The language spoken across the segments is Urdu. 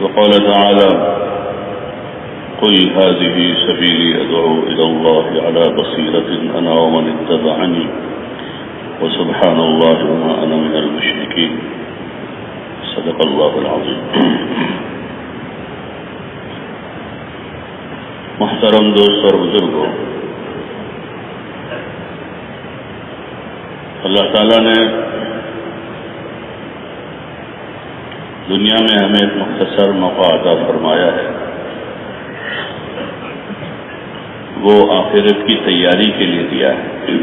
وقال تعالى قل هذه سبيلي أدعو إلى الله على بصيرة أنا ومن اتبعني وسبحان الله وما أنا من المشركين صدق الله العظيم. محترم دوست اور بزرگوں، اللہ تعالیٰ نے دنیا میں ہمیں ایک مختصر موقع عطا فرمایا ہے، وہ آخرت کی تیاری کے لیے دیا ہے،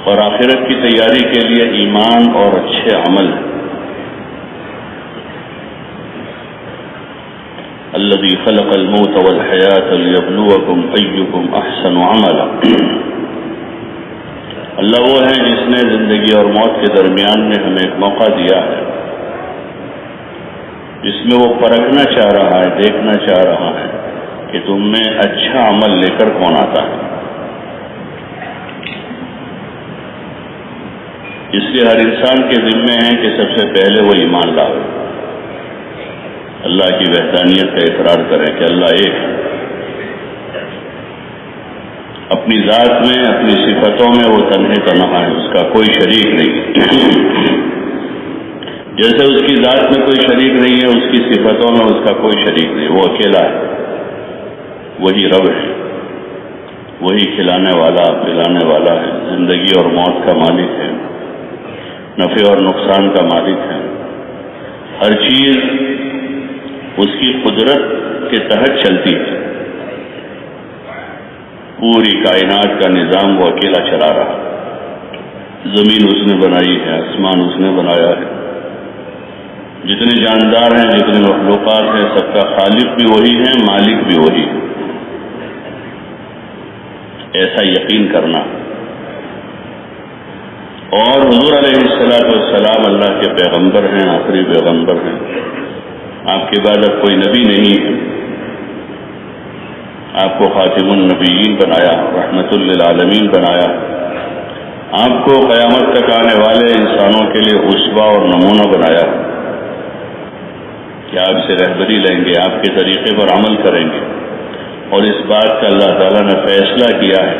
اور آخرت کی تیاری کے لیے ایمان اور اچھے عمل الذي خلق الموت والحیاة ليبلوکم ایکم احسن عملا، اللہ وہ ہے جس نے زندگی اور موت کے درمیان میں ہمیں ایک موقع دیا ہے، جس میں وہ پرکھنا چاہ رہا ہے، دیکھنا چاہ رہا ہے کہ تم میں اچھا عمل لے کر کون آتا ہے۔ اس لیے ہر انسان کے ذمے ہے کہ سب سے پہلے وہ ایمان لاوے، اللہ کی وحدانیت کا اقرار کرے کہ اللہ ایک ہے، اپنی ذات میں، اپنی صفتوں میں وہ تنہا ہے، اس کا کوئی شریک نہیں، جیسے اس کی ذات میں کوئی شریک نہیں ہے، اس کی صفتوں میں اس کا کوئی شریک نہیں، وہ اکیلا ہے، وہی رب ہے، وہی کھلانے والا پلانے والا ہے، زندگی اور موت کا مالک ہے، نفع اور نقصان کا مالک ہے، ہر چیز اس کی قدرت کے تحت چلتی ہے، پوری کائنات کا نظام وہ اکیلا چلا رہا، زمین اس نے بنائی ہے، آسمان اس نے بنایا ہے، جتنے جاندار ہیں، جتنے مخلوقات ہیں، سب کا خالق بھی وہی ہے، مالک بھی وہی ہے، ایسا یقین کرنا۔ اور حضور علیہ السلام اللہ کے پیغمبر ہیں، آخری پیغمبر ہیں، آپ کے بعد اب کوئی نبی نہیں ہے، آپ کو خاتم النبیین بنایا، رحمت للعالمین بنایا، آپ کو قیامت تک آنے والے انسانوں کے لیے اسوہ اور نمونہ بنایا کہ آپ سے رہبری لیں گے، آپ کے طریقے پر عمل کریں گے، اور اس بات کا اللہ تعالیٰ نے فیصلہ کیا ہے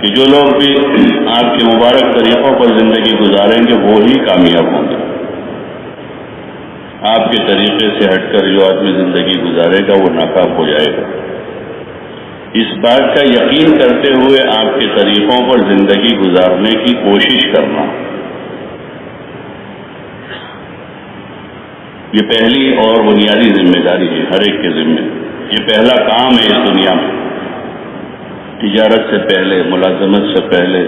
کہ جو لوگ بھی آپ کے مبارک طریقوں پر زندگی گزاریں گے وہی کامیاب ہوں گے، آپ کے طریقے سے ہٹ کر جو آدمی زندگی گزارے گا وہ ناکام ہو جائے گا۔ اس بات کا یقین کرتے ہوئے آپ کے طریقوں پر زندگی گزارنے کی کوشش کرنا، یہ پہلی اور بنیادی ذمہ داری ہے ہر ایک کے ذمہ، یہ پہلا کام ہے اس دنیا میں، تجارت سے پہلے، ملازمت سے پہلے،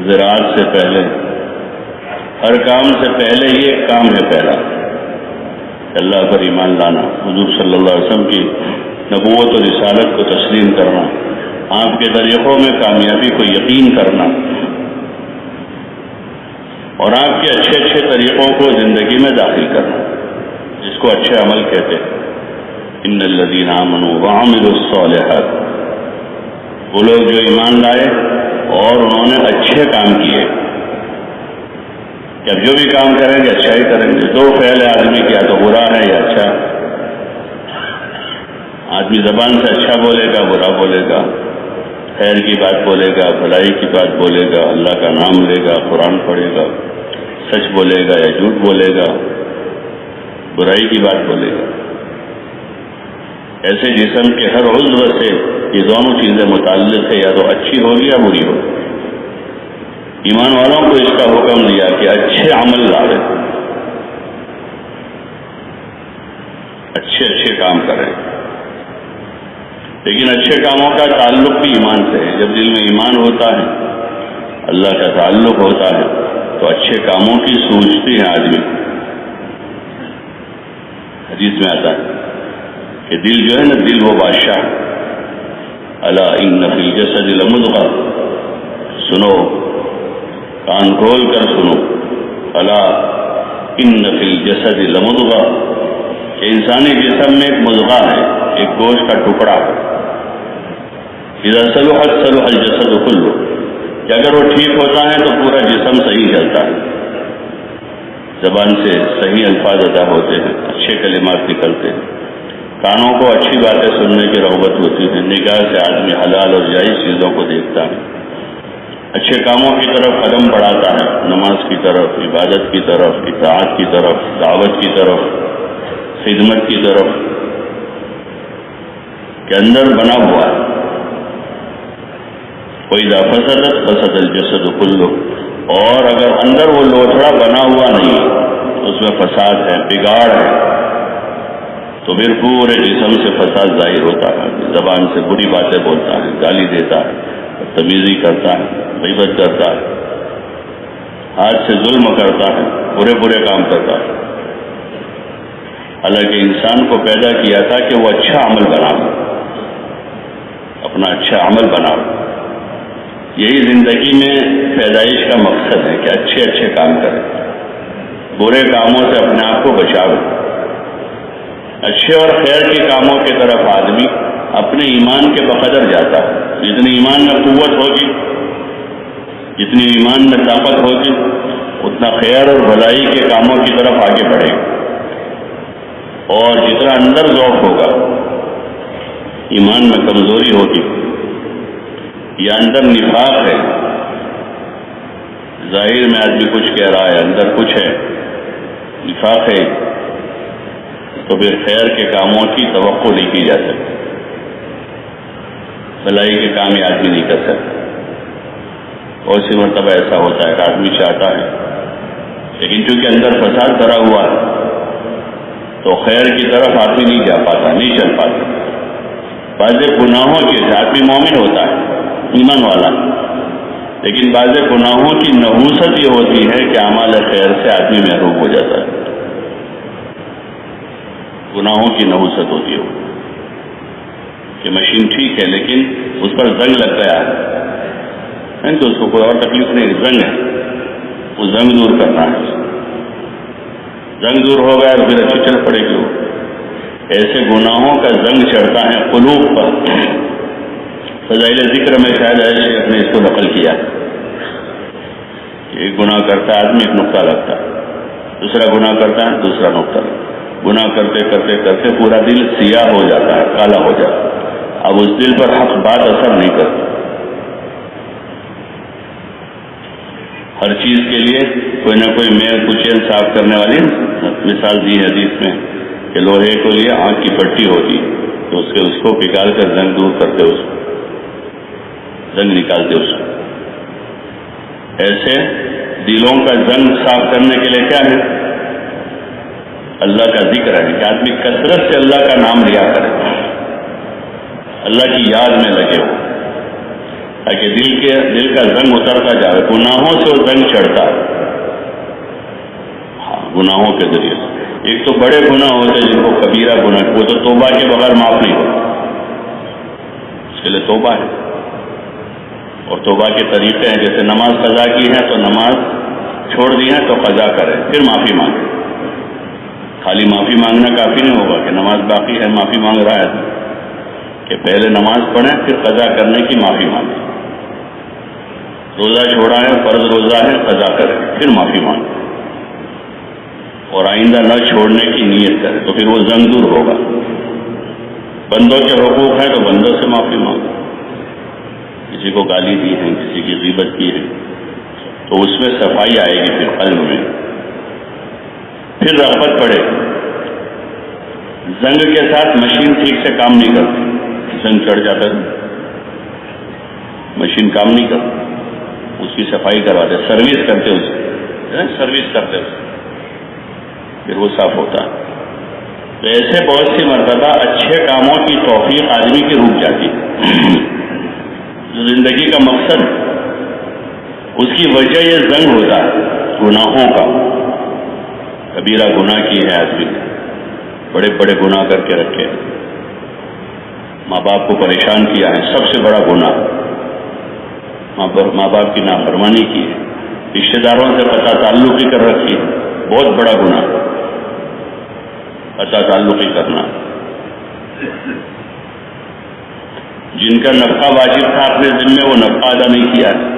زراعت سے پہلے، ہر کام سے پہلے یہ کام ہے پہلا، اللہ پر ایمان لانا، حضور صلی اللہ علیہ وسلم کی نبوت و رسالت کو تسلیم کرنا، آپ کے طریقوں میں کامیابی کو یقین کرنا، اور آپ کے اچھے اچھے طریقوں کو زندگی میں داخل کرنا، جس کو اچھے عمل کہتے ہیں۔ ان الذین آمنوا وعملوا الصالحات، وہ لوگ جو ایمان لائے اور انہوں نے اچھے کام کیے، کہ اب جو بھی کام کریں گے اچھا ہی کریں گے، دو فعل آدمی کیا تو برا ہے یا اچھا، آدمی زبان سے اچھا بولے گا، برا بولے گا، خیر کی بات بولے گا، بھلائی کی بات بولے گا، اللہ کا نام لے گا، قرآن پڑھے گا، سچ بولے گا یا جھوٹ بولے گا، برائی کی بات بولے گا۔ ایسے جسم کے ہر عضو سے یہ دونوں چیزیں متعلق ہے، یا تو اچھی ہوگی یا بری ہوگی۔ ایمان والوں کو اس کا حکم دیا کہ اچھے عمل لاوے، اچھے کام کریں، لیکن اچھے کاموں کا تعلق بھی ایمان سے ہے۔ جب دل میں ایمان ہوتا ہے، اللہ کا تعلق ہوتا ہے، تو اچھے کاموں کی سوچتی ہے آدمی۔ حدیث میں آتا ہے کہ دل جو ہے نا، دل وہ بادشاہ، الا ان فی الجسد لمضغہ، سنو، کان کھول کر سنو، الا ان فی الجسد لمضغہ، کہ انسانی جسم میں ایک مضغہ ہے، ایک گوشت کا ٹکڑا ہے، اذا صلحت صلح الجسد کلہ، کہ اگر وہ ٹھیک ہوتا ہے تو پورا جسم صحیح چلتا ہے۔ زبان سے صحیح الفاظ ادا ہوتے ہیں، اچھے کلمات نکلتے ہیں، کانوں کو اچھی باتیں سننے کی رغبت ہوتی ہے، نگاہ سے آدمی حلال اور جائز چیزوں کو دیکھتا ہے، اچھے کاموں کی طرف قدم بڑھاتا ہے، نماز کی طرف، عبادت کی طرف، اطاعت کی طرف، دعوت کی طرف، خدمت کی طرف، کہ اندر بنا ہوا ہے۔ وَإِذَا فَسَدَتْ فَسَدَ الْجَسَدُ كُلُّهُ، اور اگر اندر وہ لوتھڑا بنا ہوا نہیں، اس میں فساد ہے، بگاڑ ہے، تو پھر پورے جسم سے فساد ظاہر ہوتا ہے، زبان سے بری باتیں بولتا ہے، گالی دیتا ہے، بدتمیزی کرتا ہے، غیبت کرتا ہے، ہاتھ سے ظلم کرتا ہے، برے برے کام کرتا ہے۔ حالانکہ انسان کو پیدا کیا تھا کہ وہ اچھا عمل بناؤ، اپنا اچھا عمل بناؤ، یہی زندگی میں پیدائش کا مقصد ہے کہ اچھے اچھے کام کریں، برے کاموں سے اپنے آپ کو بچاؤ۔ اچھے اور خیر کے کاموں کی طرف آدمی اپنے ایمان کے بقدر جاتا ہے، جتنی ایمان میں قوت ہوگی، جتنی ایمان میں طاقت ہوگی، اتنا خیر اور بھلائی کے کاموں کی طرف آگے بڑھے گا، اور جتنا اندر ذوق ہوگا، ایمان میں کمزوری ہوگی یا اندر نفاق ہے، ظاہر میں آدمی کچھ کہہ رہا ہے، اندر کچھ ہے، نفاق ہے، تو پھر خیر کے کاموں کی توقع نہیں کی جا سکتی، بھلائی کے کام یہ آدمی نہیں کر سکتا۔ اور اسی مرتبہ ایسا ہوتا ہے کہ آدمی چاہتا ہے، لیکن چونکہ اندر فساد بھرا ہوا ہے تو خیر کی طرف آدمی نہیں جا پاتا، نہیں چل پاتا۔ بعض گناہوں کے آدمی مومن ہوتا ہے، ایمان والا، لیکن بعض گناہوں کی نحوست یہ ہوتی ہے کہ اعمال خیر سے آدمی محروم ہو جاتا ہے، گناہوں کی نحوست ہوتی ہے کہ مشین ٹھیک ہے لیکن اس پر زنگ لگ گیا ہے تو اس کو کوئی اور تکلیف نہیں، زنگ ہے، وہ زنگ دور کرنا ہے، زنگ دور ہو گیا تو پھر اچھی چل پڑے گی۔ ایسے گناہوں کا زنگ چڑھتا ہے قلوب پر۔ فضائل ذکر میں شاید شیخ نے اس کو نقل کیا، ایک گناہ کرتا ہے آدمی، ایک نقطہ لگتا ہے، دوسرا گناہ کرتا ہے، دوسرا نقطہ لگتا ہے، گناہ کرتے کرتے کرتے پورا دل سیاہ ہو جاتا ہے، کالا ہو جاتا ہے، اب اس دل پر حق بات اثر نہیں کرتی۔ ہر چیز کے لیے کوئی نہ کوئی میل کچیل صاف کرنے والی مثال دی حدیث میں کہ لوہے کو لیے آنکھ کی پٹی ہوتی تو اس کو پگھال کر زنگ دور کرتے، اس کو زنگ نکالتے اس کو۔ ایسے دلوں کا زنگ صاف کرنے کے لیے کیا ہے؟ اللہ کا ذکر ہے کہ آدمی کثرت سے اللہ کا نام لیا کرے، اللہ کی یاد میں لگے ہو، تاکہ دل کا زنگ اترتا جائے، گناہوں سے وہ زنگ چڑھتا ہے۔ ہاں، گناہوں کے ذریعے سے ایک تو بڑے گناہ ہوتے ہیں جن کو کبیرہ گناہ، وہ تو توبہ کے بغیر معاف نہیں ہوتا، اس کے لیے توبہ ہے، اور توبہ کے طریقے ہیں، جیسے نماز قضا کی ہے تو نماز چھوڑ دی ہے تو قضا کرے، پھر معافی مانگے۔ خالی معافی مانگنا کافی نہیں ہوگا کہ نماز باقی ہے معافی مانگ رہا ہے، کہ پہلے نماز پڑھیں پھر قضا کرنے کی معافی مانگیں، روزہ چھوڑا ہے، فرض روزہ ہے، قضا کریں پھر معافی مانگیں، اور آئندہ نہ چھوڑنے کی نیت کریں، تو پھر وہ زنگ دور ہوگا۔ بندوں کے حقوق ہیں تو بندوں سے معافی مانگیں، کسی کو گالی دی ہے، کسی کی غیبت کی ہے تو اس میں صفائی آئے گی، پھر قلب میں پھر رغبت پڑے۔ زنگ کے ساتھ مشین ٹھیک سے کام نہیں کرتی، زنگ چڑھ جاتا ہے، مشین کام نہیں کرتی، اس کی صفائی کرواتے، سروس کرتے، اس سروس کرتے، پھر وہ صاف ہوتا ہے۔ تو ایسے بہت سی مرتبہ اچھے کاموں کی توفیق آدمی کی رک جاتی ہے، جو زندگی کا مقصد ہے، اس کی وجہ یہ زنگ ہوتا ہے گناہوں کا۔ کبیرہ گناہ کی ہے آدمی نے، بڑے بڑے گناہ کر کے رکھے، ماں باپ کو پریشان کیا ہے، سب سے بڑا گناہ، ماں باپ کی نافرمانی کی ہے، رشتے داروں سے قطع تعلقی کر رکھی ہے، بہت بڑا گناہ قطع تعلقی کرنا۔ جن کا نفقہ واجب تھا اپنے ذمے، وہ نفقہ ادا نہیں کیا ہے،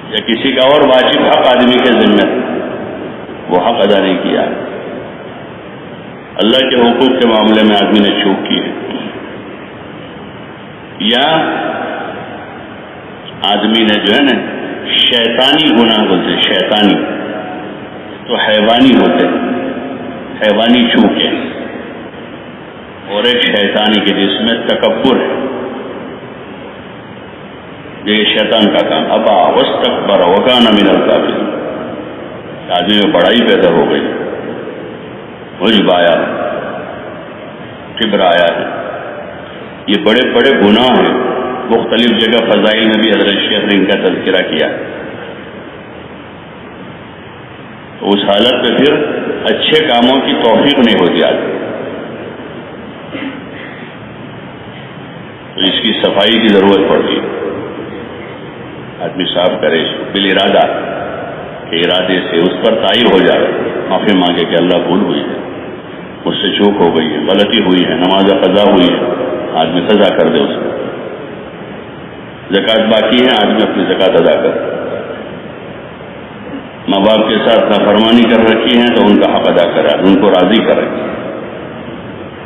یا کسی کا اور واجب حق آدمی کے ذمے، حق ادا نہیں کیا ہے، اللہ کے حقوق کے معاملے میں آدمی نے چوک کی ہے، یا آدمی نے جو ہے نا شیطانی گناہ بولتے، شیطانی تو حیوانی ہوتے، حیوانی چوکیں، اور ایک شیطانی کے جس میں تکبر ہے، یہ شیطان کا کام، ابا واستکبر وکان من الکافرین، آدمی میں بڑائی پیدا ہو گئی، عجب آیا ہے، کبر آیا ہے، یہ بڑے بڑے گناہ ہیں، مختلف جگہ فضائل میں بھی حضرت شیخ نے ان کا تذکرہ کیا، تو اس حالت میں پھر اچھے کاموں کی توفیق نہیں ہوتی آدمی، تو اس کی صفائی کی ضرورت پڑتی ہے، آدمی صاف کرے بالارادہ کہ ارادے سے اس پر طائب ہو جائے، معافی مانگے کہ اللہ بھول ہوئی ہے، مجھ سے چوک ہو گئی ہے، غلطی ہوئی ہے، نماز قضا ہوئی ہے، آدمی قضا کر دے اس کو، زکوٰۃ باقی ہے، آدمی اپنی زکوٰۃ ادا کر، ماں باپ کے ساتھ نافرمانی کر رکھی ہے تو ان کا حق ادا کرے، ان کو راضی کرے،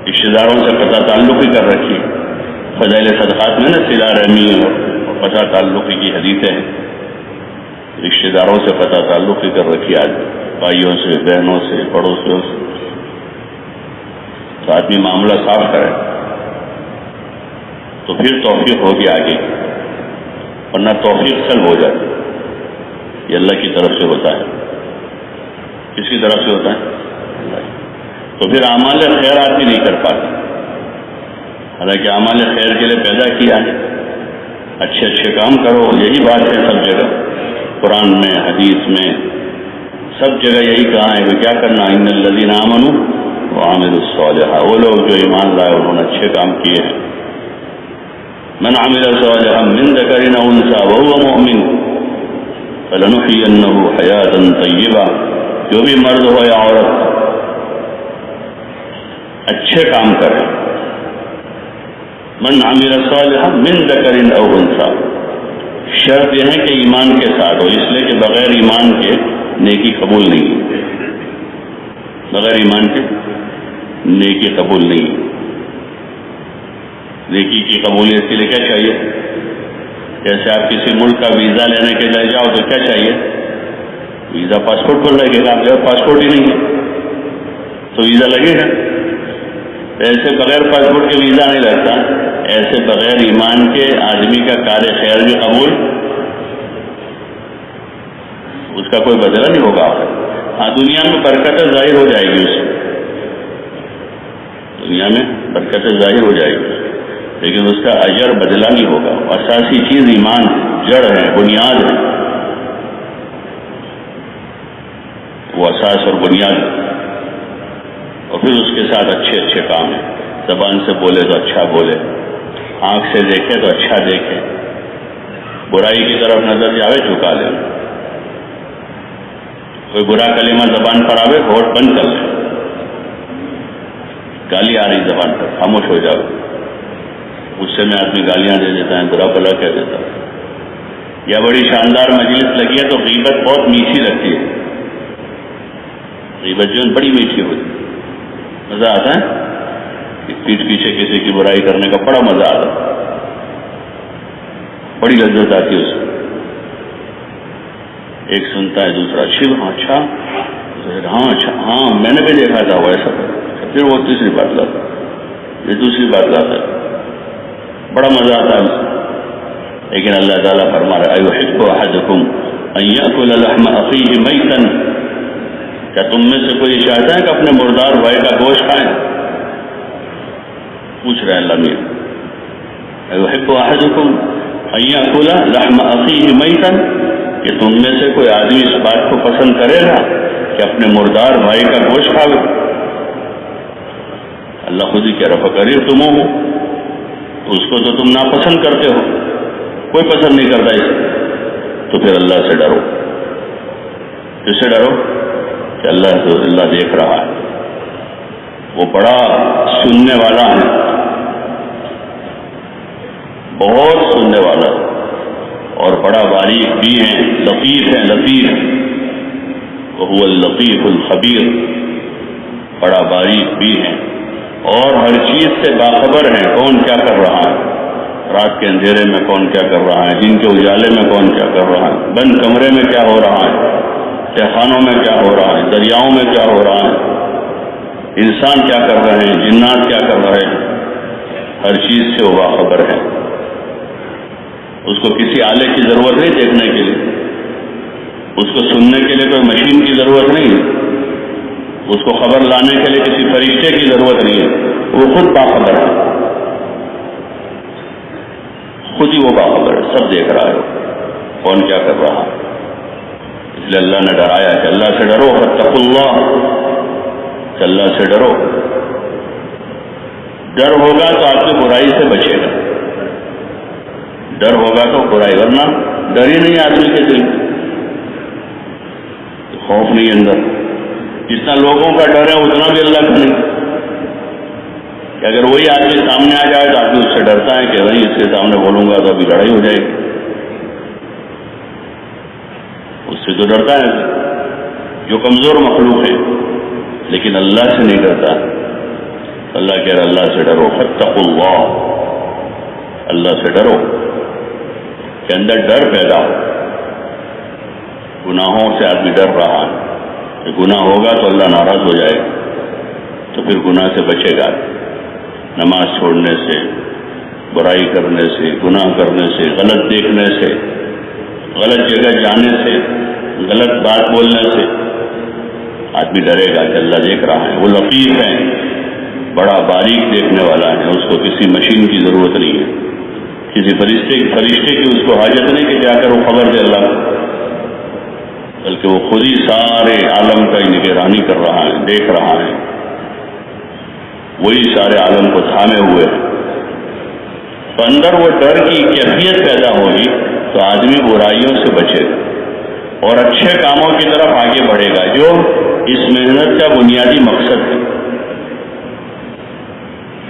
رشتے داروں سے قطع تعلقی کر رکھی ہے، فضائل صدقات میں نا صلہ رحمی اور قطع تعلقی کی حدیثیں ہیں، رشتے داروں سے قطع تعلقی کر رکھی آدمی، بھائیوں سے، بہنوں سے، پڑوسیوں سے، تو آدمی معاملہ صاف کرے تو پھر توفیق ہوگی آگے، ورنہ توفیق سلب ہو جاتی، یہ اللہ کی طرف سے ہوتا ہے، کس کی طرف سے ہوتا ہے؟ اللہ کی، تو پھر اعمال خیر آدمی نہیں کر پاتا، حالانکہ اعمال خیر کے لیے پیدا کیا ہے، اچھے اچھے کام کرو، یہی بات ہے سب جگہ، قرآن میں، حدیث میں، سب جگہ یہی کہا ہے کہ کیا کرنا، ان الذین آمنوا وعملوا الصالحات، وہ لوگ جو ایمان لائے انہوں نے اچھے کام کیے ہیں، من عمل صالحا من ذکر او انثى وهو مؤمن فلنحيينه حیاة طیبہ، جو بھی مرد ہو یا عورت اچھے کام کرے، من عمل صالحا من ذکر او انثى، شرط یہ ہے کہ ایمان کے ساتھ ہو، اس لیے کہ بغیر ایمان کے نیکی قبول نہیں، بغیر ایمان کے نیکی قبول نہیں، نیکی کی قبولیت کے لیے کیا چاہیے؟ جیسے آپ کسی ملک کا ویزا لینے کے لیے جاؤ تو کیا چاہیے؟ ویزا پاسپورٹ پر لگے گا، آپ کے پاسپورٹ ہی نہیں ہے تو ویزا لگے گا، ایسے بغیر پاسپورٹ کے ویزا نہیں لگتا، ایسے بغیر ایمان کے آدمی کا کار خیر بھی قبول، اس کا کوئی بدلہ نہیں ہوگا، ہاں دنیا میں برکتیں ظاہر ہو جائے گی، اس دنیا میں برکتیں ظاہر ہو جائے گی، لیکن اس کا اجر بدلہ نہیں ہوگا، اساسی چیز ایمان جڑ ہے، بنیاد ہے، وہ اساس اور بنیاد ہے، اور پھر اس کے ساتھ اچھے اچھے کام ہیں، زبان سے بولے تو اچھا بولے، آنکھ سے دیکھے تو اچھا دیکھے، برائی کی طرف نظر جاوے جھکا لے، کوئی برا کلمہ زبان پر آوے ہوٹ بند کر لے، گالی آ رہی زبان پر خاموش ہو جاؤ، غصے میں آدمی گالیاں دے دیتا ہے، برا بھلا کہہ دیتا ہے، یا بڑی شاندار مجلس لگی ہے تو غیبت بہت میٹھی لگتی ہے، غیبت جو بڑی میٹھی ہوتی ہے، مزہ آتا ہے، پیٹھ پیچھے کسی کی برائی کرنے کا بڑا مزہ آتا ہے، بڑی لذت آتی ہے اس میں، ایک سنتا ہے دوسرا اچھا، ہاں اچھا، ہاں میں نے بھی دیکھا تھا وہ ایسا، پھر وہ تیسری بات لاتا، یہ دوسری بات لاتا ہے، بڑا مزہ آتا ہے اس میں، لیکن اللہ تعالیٰ فرما رہا ہے ایحب احدکم ان یأکل لحم اخیہ میتا، کیا تم میں سے کوئی چاہتا ہے کہ اپنے مردار بھائی کا گوشت کھائیں؟ پوچھ رہے ہیں اللہ میاں، ایحب احدکم ان یأکل لحم اخیہ میتا، کہ تم میں سے کوئی آدمی اس بات کو پسند کرے گا کہ اپنے مردار بھائی کا گوشت کھاوے؟ اللہ خود ہی کہہ رہا فکرہتموہ، اس کو تو تم ناپسند کرتے ہو، کوئی پسند نہیں کرتا اسے، تو پھر اللہ سے ڈرو، کس سے ڈرو؟ کہ اللہ دیکھ رہا ہے، وہ بڑا سننے والا ہے، بہت سننے والا ہے، اور بڑا باریک بھی ہے، لطیف ہے، لطیف وهو اللطیف الخبیر، بڑا باریک بھی ہیں اور ہر چیز سے باخبر ہیں، کون کیا کر رہا ہے، رات کے اندھیرے میں کون کیا کر رہا ہے، دن کے اجالے میں کون کیا کر رہا ہے، بند کمرے میں کیا ہو رہا ہے، تہخانوں میں کیا ہو رہا ہے، دریاؤں میں کیا ہو رہا ہے، انسان کیا کر رہے ہیں، جنات کیا کر رہے ہیں، ہر چیز سے وہ باخبر ہے۔ اس کو کسی آلے کی ضرورت نہیں دیکھنے کے لیے، اس کو سننے کے لیے کوئی مشین کی ضرورت نہیں ہے، اس کو خبر لانے کے لیے کسی فرشتے کی ضرورت نہیں ہے، وہ خود باخبر ہے، خود ہی وہ باخبر ہے، سب دیکھ رہا ہے کون کیا کر رہا ہے۔ اس لیے اللہ نے ڈرایا کہ اللہ سے ڈرو، فاتقوا اللہ، کہ اللہ سے ڈرو۔ ڈر ہوگا تو آپ کی برائی سے بچے گا، ڈر ہوگا تو برائی، ورنہ ڈر ہی نہیں آدمی کے دل میں، خوف نہیں اندر، جتنا لوگوں کا ڈر ہے اتنا بھی اللہ کا نہیں، کہ اگر وہی آدمی سامنے آ جائے تو آدمی اس سے ڈرتا ہے کہ بھائی اس کے سامنے بولوں گا تو ابھی لڑائی ہو جائے گی، اس سے تو ڈرتا ہے جو کمزور مخلوق ہے، لیکن اللہ سے نہیں ڈرتا۔ اللہ کہہ رہا اللہ سے ڈرو، فاتقوا اللہ، اللہ سے ڈرو، کہ اندر ڈر پیدا ہو، گناہوں سے آدمی ڈر رہا ہے کہ گناہ ہوگا تو اللہ ناراض ہو جائے گا، تو پھر گناہ سے بچے گا، نماز چھوڑنے سے، برائی کرنے سے، گناہ کرنے سے، غلط دیکھنے سے، غلط جگہ جانے سے، غلط بات بولنے سے آدمی ڈرے گا کہ اللہ دیکھ رہا ہے، وہ لطیف ہے، بڑا باریک دیکھنے والا ہے، اس کو کسی مشین کی ضرورت نہیں ہے، کسی فرشتے کی اس کو حاجت نہیں کہ جا کر وہ خبر دے اللہ، بلکہ وہ خود ہی سارے عالم کا نگرانی کر رہا ہے، دیکھ رہا ہے، وہی سارے عالم کو تھامے ہوئے ہے۔ تو اندر وہ ڈر کی کیفیت پیدا ہوگی تو آدمی برائیوں سے بچے گا اور اچھے کاموں کی طرف آگے بڑھے گا، جو اس محنت کا بنیادی مقصد ہے،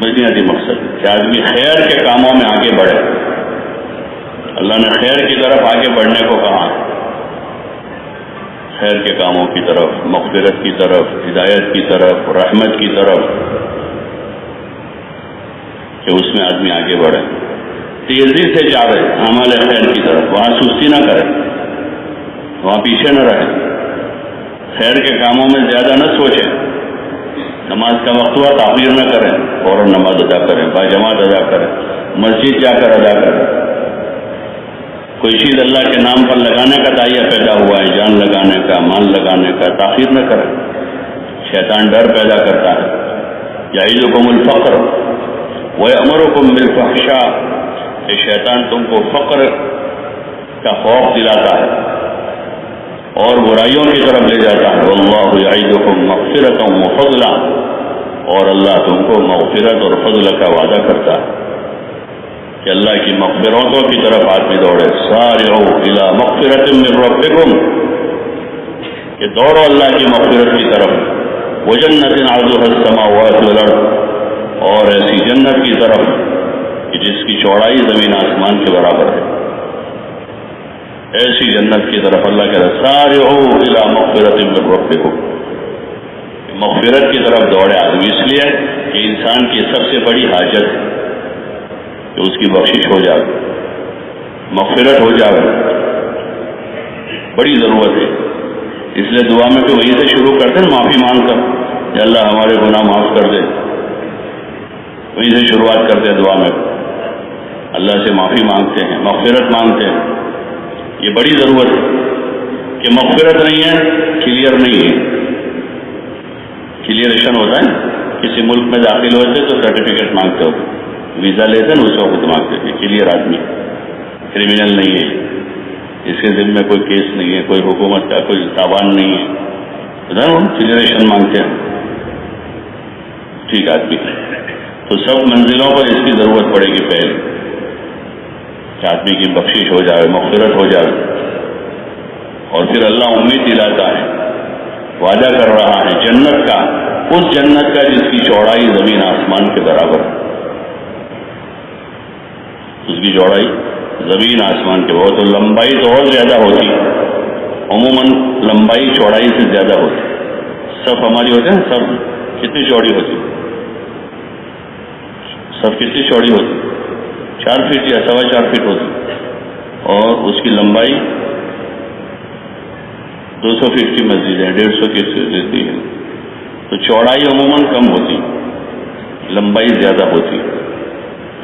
بنیادی مقصد کہ آدمی خیر کے کاموں میں آگے بڑھے۔ اللہ نے خیر کی طرف آگے بڑھنے کو کہا، خیر کے کاموں کی طرف، مغفرت کی طرف، ہدایت کی طرف، رحمت کی طرف، کہ اس میں آدمی آگے بڑھے، تیزی سے جاوے اعمال خیر کی طرف، وہاں سستی نہ کرے، وہاں پیچھے نہ رہے، خیر کے کاموں میں زیادہ نہ سوچے، نماز کا وقت ہوا تاخیر نہ کریں، فوراً نماز ادا کریں، باجماعت ادا کریں، مسجد جا کر ادا کریں، کوئی چیز اللہ کے نام پر لگانے کا داعیہ پیدا ہوا ہے، جان لگانے کا، مال لگانے کا، تاخیر نہ کریں، شیطان ڈر پیدا کرتا ہے، یعیدکم الفقر ویأمرکم بالفحشاء، کہ شیطان تم کو فقر کا خوف دلاتا ہے اور برائیوں کی طرف لے جاتا ہے، واللہ یعیدکم مغفرۃ وفضلا، اور اللہ تم کو مغفرت اور فضل کا وعدہ کرتا ہے کہ اللہ کی مغفرتوں کی طرف آدمی دوڑے، سارعوا الی مغفرۃ من ربکم، کہ دوڑو اللہ کی مغفرت کی طرف، وجنۃ عرضها السماوات والارض، اور ایسی جنت کی طرف کہ جس کی چوڑائی زمین آسمان کے برابر ہے، ایسی جنت کی طرف اللہ کہہ رہا سارعوا الی مغفرۃ من ربکم، مغفرت کی طرف دوڑے آدمی، اس لیے کہ انسان کی سب سے بڑی حاجت ہے کہ اس کی بخشش ہو جائے، مغفرت ہو جائے، بڑی ضرورت ہے۔ اس لیے دعا میں تو وہیں سے شروع کرتے ہیں، معافی مانگ کر کہ اللہ ہمارے گناہ معاف کر دے، وہیں سے شروعات کرتے ہیں دعا میں، اللہ سے معافی مانگتے ہیں، مغفرت مانگتے ہیں، یہ بڑی ضرورت ہے کہ مغفرت نہیں ہے، کلیئر نہیں ہے، کلیئریشن ہوتا ہے، کسی ملک میں داخل ہوتے تو سرٹیفکیٹ مانگتے ہو، ویزا لیتے ہیں اس وقت مانگتے ہیں، کلیئر آدمی، کرمنل نہیں ہے، اس کے ذمہ میں کوئی کیس نہیں ہے، کوئی حکومت کا کوئی تاوان نہیں ہے، کلیئریشن مانگتے ہیں، ٹھیک آدمی۔ تو سب منزلوں پر اس کی ضرورت پڑے گی پہلے کہ آدمی کی بخشش ہو جائے، مغفرت ہو جائے، اور پھر اللہ امید دلاتا ہے، وعدہ کر رہا ہے جنت کا، اس جنت کا جس کی چوڑائی زمین آسمان کے برابر ہے، اس کی چوڑائی زمین آسمان کے، بہت لمبائی تو اور زیادہ ہوتی، عموماً لمبائی چوڑائی سے زیادہ ہوتی ہے. صف ہماری ہوتی ہے نا، صف کتنی چوڑی ہوتی ہے؟ صف کتنی چوڑی ہوتی ہے؟ 4 فٹ یا 4.25 فٹ ہوتی، اور اس کی لمبائی 200 فٹ کی مسجد ہے، 150 کی دیتی ہے. تو چوڑائی عموماً کم ہوتی، لمبائی زیادہ ہوتی.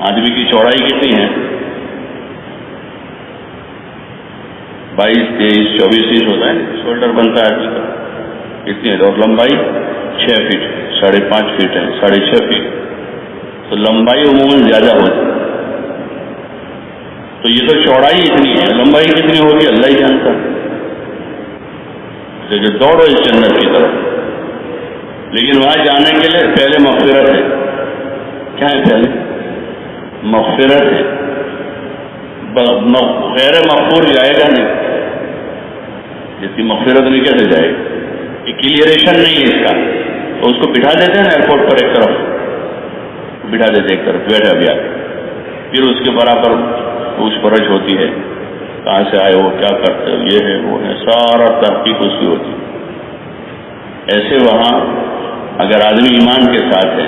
آدمی کی چوڑائی کتنی ہے؟ 22, 23, 24 انچ ہوتا ہے، شولڈر بنتا ہے آدمی کا، اتنی ہے. اور لمبائی 6 فٹ، 5.5 فٹ ہے، 6.5 فٹ. تو لمبائی عموماً زیادہ ہوتی. تو یہ تو چوڑائی اتنی ہے، لمبائی کتنی ہوگی اللہ ہی جانتا. لیکن دوڑو اس جنت کی طرف، لیکن وہاں جانے کے لیے پہلے مغفرت ہے. کیا ہے پہلے؟ مغفرت ہے. غیر مغفور جائے گا نہیں، جس کی مغفرت نہیں کیسے جائے گا؟ یہ کلیئریشن نہیں ہے اس کا. تو اس کو بٹھا دیتے ہیں نا ایئرپورٹ پر، ایک طرف بٹھا دیتے، ایک طرف بیٹھا بھی آ، پھر اس کے برابر پوچھ پرچھ ہوتی ہے، کہاں سے آئے ہو، کیا کرتے ہو، یہ ہے وہ ہے، سارا تحقیق اس کی ہوتی. ایسے وہاں اگر آدمی ایمان کے ساتھ ہے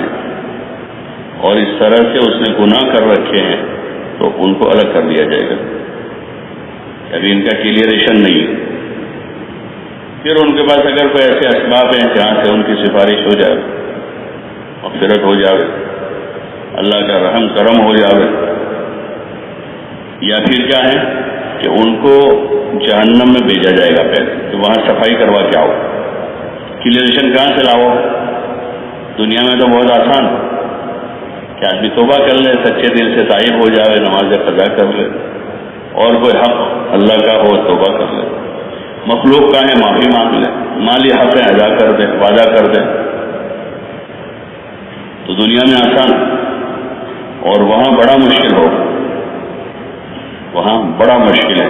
اور اس طرح سے اس نے گناہ کر رکھے ہیں تو ان کو الگ کر دیا جائے گا. ابھی ان کا کلیئریشن نہیں ہے. پھر ان کے پاس اگر کوئی ایسے اسباب ہیں جہاں سے ان کی سفارش ہو جائے، مغفرت ہو جائے، اللہ کا رحم کرم ہو جائے، یا پھر کیا ہے کہ ان کو جہنم میں بھیجا جائے گا پہلے، تو وہاں صفائی کروا کے آؤ. کلیئریشن کہاں سے لاؤ؟ دنیا میں تو بہت آسان کہ آدمی توبہ کر لے، سچے دل سے تائب ہو جائے، نماز قضا کر لے، اور کوئی حق اللہ کا ہو توبہ کر لے، مخلوق کا ہے معافی مانگ لے، مالی حق ہے ادا کر دے، وعدہ کر دے. تو دنیا میں آسان، اور وہاں بڑا مشکل ہو، وہاں بڑا مشکل ہے.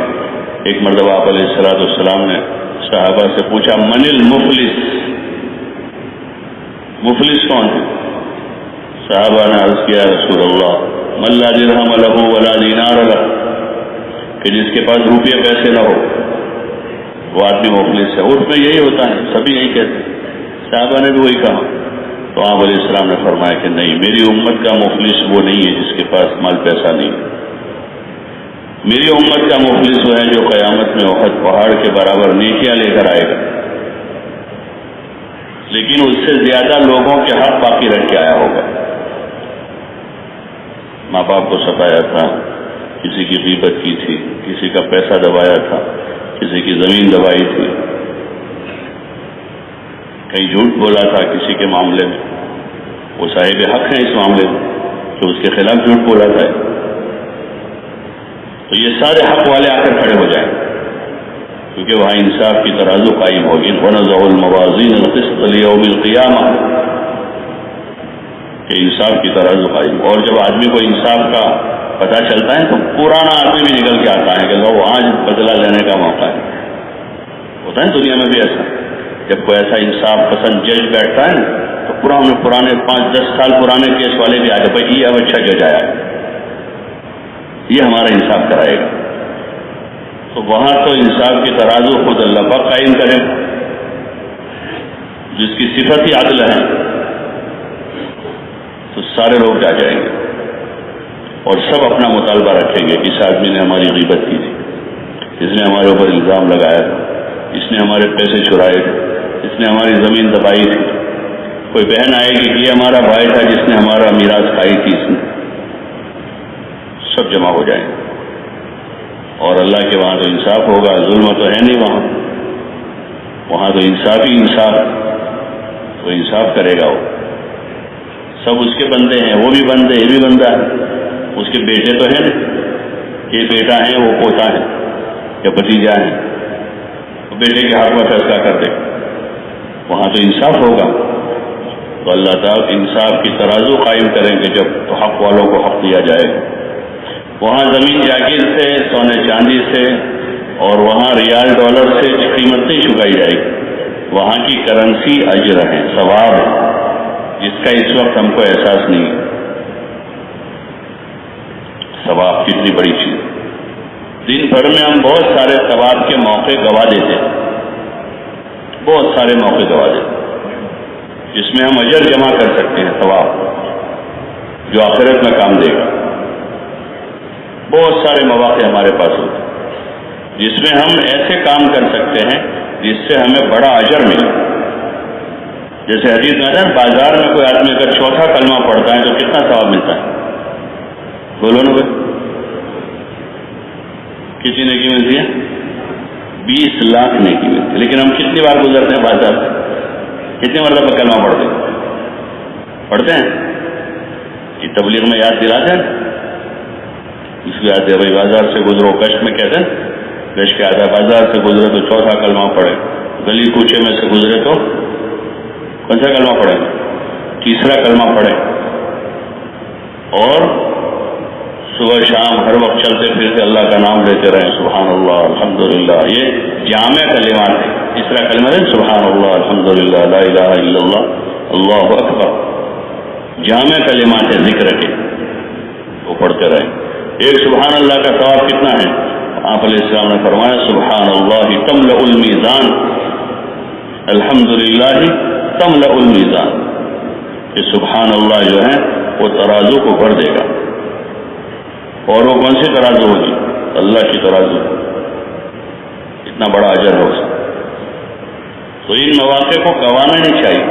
ایک مرتبہ آپ علیہ السلام نے صحابہ سے پوچھا، من المفلس، مفلس کون ہے؟ صحابہ نے عرض کیا، رسول اللہ، من لا درہم لہ ولا دینار لہ، کہ جس کے پاس روپیے پیسے نہ ہو وہ آدمی مفلس ہے. عرف میں یہی ہوتا ہے، سبھی یہی کہتے ہیں. صحابہ نے بھی وہی کہا. تو آپ علیہ السلام نے فرمایا کہ نہیں، میری امت کا مفلس وہ نہیں ہے جس کے پاس مال پیسہ نہیں ہے. میری امت کا مفلس وہ ہے جو قیامت میں احد پہاڑ کے برابر نیکیاں لے کر آئے گا، لیکن اس سے زیادہ لوگوں کے حق باقی رکھ کے آیا ہوگا. ماں باپ کو ستایا تھا، کسی کی غیبت کی تھی، کسی کا پیسہ دبایا تھا، کسی کی زمین دبائی تھی، کہیں جھوٹ بولا تھا کسی کے معاملے میں، وہ صاحب حق ہیں اس معاملے میں کہ اس کے خلاف جھوٹ بولا تھا. تو یہ سارے حق والے آ کر کھڑے ہو جائیں، کیونکہ وہاں انصاف کی ترازو قائم ہوگی. وَنَضَعُ الْمَوَازِينَ الْقِسْطَ لِيَوْمِ الْقِيَامَةِ، کہ انصاف کی ترازو قائم. اور جب آدمی کو انصاف کا پتہ چلتا ہے تو پرانا آدمی بھی نکل کے آتا ہے کہ وہ آج بدلہ لینے کا موقع ہے. ہوتا ہے دنیا میں بھی ایسا، جب کوئی ایسا انصاف پسند جج بیٹھتا ہے تو پرانے 5-10 سال پرانے کیس والے بھی آگے، بھائی یہ اب اچھا جج آیا، یہ ہمارا انصاف کرائے گا. تو وہاں تو انصاف کی ترازو خود اللہ پاک قائم کرے، جس کی صفت ہی عدل ہے. تو سارے لوگ جا جائیں گے اور سب اپنا مطالبہ رکھیں گے. اس آدمی نے ہماری غیبت کی تھی، اس نے ہمارے اوپر الزام لگایا تھا، اس نے ہمارے پیسے چرائے تھے، اس نے ہماری زمین دبائی تھی. کوئی بہن آئے گی کہ یہ ہمارا بھائی تھا جس نے ہمارا میراث کھائی تھی، اس نے. سب جمع ہو جائیں گے اور اللہ کے وہاں تو انصاف ہوگا، ظلم تو ہے نہیں. وہاں تو انصاف ہی انصاف، تو انصاف کرے گا. وہ سب اس کے بندے ہیں، وہ بھی بندے، یہ بھی بندہ ہے. اس کے بیٹے تو ہیں نا، یہ بیٹا ہے، وہ پوتا ہے یا بھتیجا ہے، تو بیٹے کے حق میں فیصلہ کر دے. وہاں تو انصاف ہوگا. تو اللہ تعالیٰ انصاف کی ترازو قائم کریں گے جب تو حق والوں کو حق دیا جائے گا. وہاں زمین جاگیر سے، سونے چاندی سے اور وہاں ریال ڈالر سے قیمت نہیں چکائی جائے گی. وہاں کی کرنسی اجر ہے، ثواب ہے، جس کا اس وقت ہم کو احساس نہیں ہے. ثواب کتنی بڑی چیز. دن بھر میں ہم بہت سارے ثواب کے موقع گوا دیتے ہیں. بہت سارے موقع گوا دیتے جس میں ہم اجر جمع کر سکتے ہیں، ثواب جو آخرت میں کام دے گا۔ بہت سارے مواقع ہمارے پاس ہوتے ہیں جس میں ہم ایسے کام کر سکتے ہیں جس سے ہمیں بڑا اجر ملے۔ جیسے حدیث میں ہے، بازار میں کوئی آدمی اگر چوتھا کلمہ پڑھتا ہے تو کتنا ثواب ملتا ہے؟ بولو نا بھائی، کتنی نیکی ملتی ہے؟ 20 لاکھ نیکی ملتی ہے۔ لیکن ہم کتنی بار گزرتے ہیں بازار سے؟ کتنی مرتبہ کلمہ پڑھتے ہیں؟ یہ تبلیغ میں یاد دلاتے ہیں، اس کو یاد ہے بھائی بازار سے گزرو، کشت میں کہتے ہیں، کشت کے آتا ہے بازار سے گزرے تو چوتھا کلمہ پڑھے، گلی کوچے میں سے گزرے تو کون سا کلمہ پڑھے؟ تیسرا کلمہ پڑھے، اور صبح شام ہر وقت چلتے پھرتے اللہ کا نام لیتے رہیں، سبحان اللہ الحمدللہ۔ یہ جامع کلمات ہیں۔ تیسرا کلمہ ہے سبحان اللہ الحمدللہ لا الہ الا اللہ اللہ اکبر، جامع کلمات ہیں ذکر کے، وہ پڑھتے رہیں۔ ایک سبحان اللہ کا ثواب کتنا ہے؟ آپ علیہ السلام نے فرمایا سبحان اللہ تملأ المیزان، الحمدللہ تملأ المیزان، کہ سبحان اللہ جو ہے وہ ترازو کو بھر دے گا۔ اور وہ کون سی ترازو ہوگی؟ اللہ کی ترازو، اتنا بڑا اجر ہو سکتا۔ تو ان مواقع کو گنوانا نہیں چاہیے،